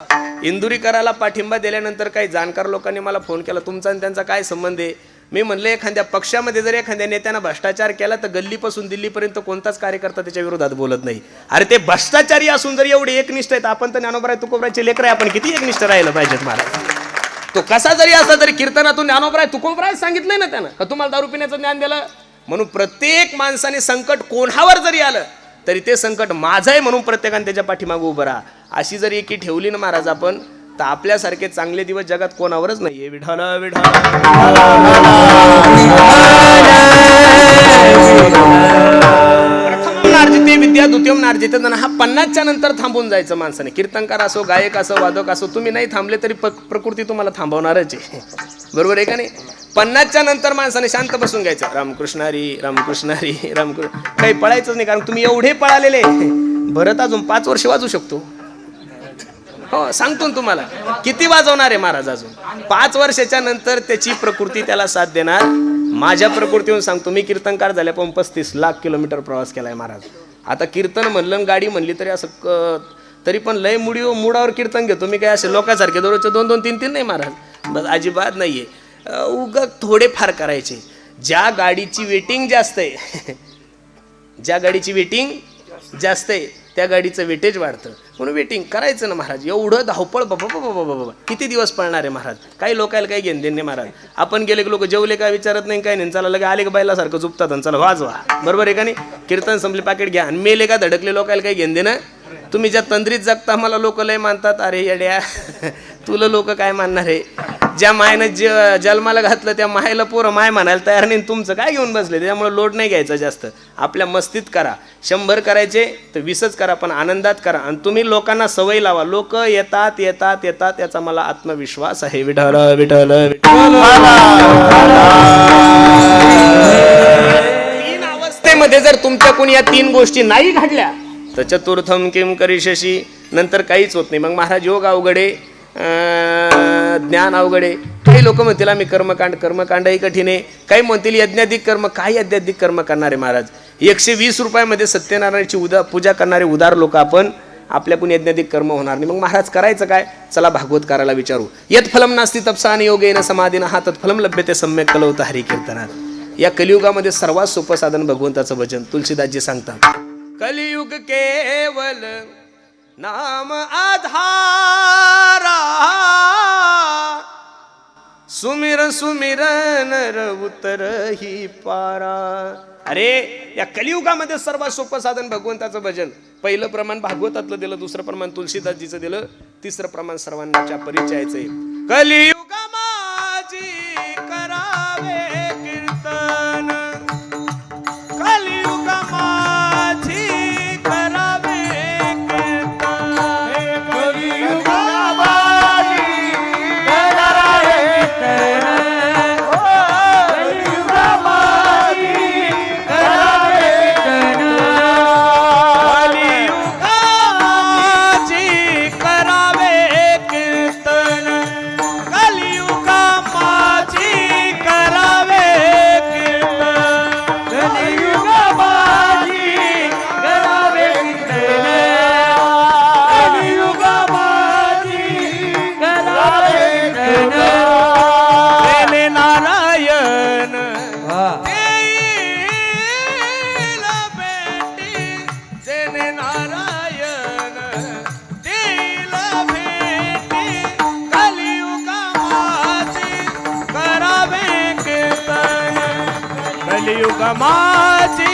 इंदुरीकराला पाठिंबा दिल्यानंतर काही जाणकार लोकांनी मला फोन केला, तुमचा आणि त्यांचा काय संबंध आहे? मी म्हणलं, एखाद्या पक्षामध्ये जर एखाद्या नेत्यानं भ्रष्टाचार केला तर गल्लीपासून दिल्लीपर्यंत कोणताच कार्यकर्ता त्याच्या विरोधात बोलत नाही. अरे ते भ्रष्टाचारी असून जर एवढे एकनिष्ठ आहेत, आपण तर ज्ञानोबराय तुकोबरायचे लेकर आहे, आपण किती एकनिष्ठ राहिलं पाहिजेत महाराज. तो कसा जरी असला तरी कीर्तनातून ज्ञानोबराय तुकोबराय सांगितलंय ना त्यानं, का तुम्हाला दारू पिण्याचं ज्ञान दिलं. म्हणून प्रत्येक माणसाने संकट कोणावर जरी आलं तरी ते संकट माझं आहे म्हणून प्रत्येकाने त्याच्या पाठीमागे उभं राहा. अशी जर एकी ठेवली ना महाराज आपण, तर आपल्यासारखे चांगले दिवस जगात कोणावरच नाहीये. विठाल विठाल प्रथमं नार्जिते विद्या द्वितीयं नार्जिते धनम्. हा 50च्या नंतर थांबून जायचं माणसाने. कीर्तनकार असो, गायक असो, वादक असो, तुम्ही नाही थांबले तरी प्रकृती तुम्हाला थांबवणारच आहे. बरोबर आहे का नाही? 50च्या नंतर माणसाने शांत बसून घ्यायचं. रामकृष्ण हरी रामकृष्ण हरी रामकृष्ण. काही पळायचंच नाही, कारण तुम्ही एवढे पळालेले. भरत अजून 5 वर्ष वाजू शकतो. हो सांगतो ना तुम्हाला, किती वाजवणार आहे महाराज अजून. 5 वर्षाच्या नंतर त्याची प्रकृती त्याला साथ देणार. माझ्या प्रकृतीवरून सांगतो, मी कीर्तनकार झाल्या पण 35 लाख किलोमीटर प्रवास केलाय महाराज. आता कीर्तन म्हणलं गाडी म्हणली तरी असं तरी पण लय मुडावर कीर्तन घेतो मी. काय असे लोकांसारखे दररोजचे 2-2, 3-3 नाही महाराज, बस अजिबात नाहीये. उगा थोडे फार करायचे. ज्या गाडीची वेटिंग जास्त आहे ज्या गाडीची वेटिंग जास्त आहे त्या गाडीचं वेटेज वाढतं. म्हणून वेटिंग करायचं ना महाराज. एवढं धावपळ बाबा किती दिवस पळणार आहे महाराज. काही लोकायला काही घेण देणे महाराज. आपण गेले की लोक जेवले काय विचारत नाही, काय नाही, चला लगे आले का बायलासारखं झुपतात आणि चला वाजवा. बरोबर आहे का नाही? कीर्तन संपले पाकिट घ्या आणि मेले का धडकले लोकायला काही घेण देणं. तुम्ही ज्या तंद्रीत जगता मला लोक लय मानतात. अरे येड्या तुला लोक काय मानणार आहे. ज्या मायनं जन्माला घातलं त्या मायला पोरं माय म्हणायला तयार नाही. तुमचं काय घेऊन बसले. त्यामुळे लोड नाही घ्यायचा जास्त. आपल्या मस्तीत करा. 100 करायचे तर 20च करा, पण आनंदात करा. आणि तुम्ही लोकांना सवय लावा. लोक येतात येतात येतात याचा मला आत्मविश्वास आहे. विठ्ठल विठ्ठल विठ्ठल. 3 अवस्थेमध्ये जर तुमच्या कोणी या 3 गोष्टी नाही घडल्या तर चतुर्थम किम करिष्यसि, नंतर काहीच होत नाही. मग महाराज योग अवघडे, ज्ञान अवघडे. काही लोक म्हणतील आम्ही कर्मकांडही कठीण आहे. काही म्हणतील यज्ञाधिक कर्म. काय यज्ञाधिक कर्म करणारे महाराज. 120 रुपयामध्ये सत्यनारायणाची पूजा करणारे उदार लोक आपण. आपल्याकडून यज्ञाधिक कर्म होणार नाही. मग महाराज करायचं काय? चला भागवतकाराला विचारू. यत् फलम नास्ति तपसा आणि योगेन समाधीना हा तत्फलम लभ्यते सम्यक कलौत हरी कीर्तनात. या कलियुगामध्ये सर्वात सोपं साधन भगवंताचं भजन. तुलसीदासजी सांगतात, कलियुग केवल नाम आधारा, सुमिर सुमिर नर उतरही पारा. अरे या कलियुगामध्ये सर्वात सोपं साधन भगवंताचं भजन. पहिलं प्रमाण भागवतातलं दिलं, दुसरं प्रमाण तुलसीदासजीचं दिलं, तिसरं प्रमाण सर्वांच्या परिचयाचं आहे. कलियुग माझी करावे कीर्तन, कलियुग माझी करावे कीर्तन, कलियुग माझी करावे कीर्तन, कलियुग माझी करावे कीर्तन, कलियुग माझी करावे कीर्तन, कलियुग माझी करावे कीर्तन, नारायण देने नारायण देईल भेटी, कलियुग माझी करावे कीर्तन, कलियुग माझी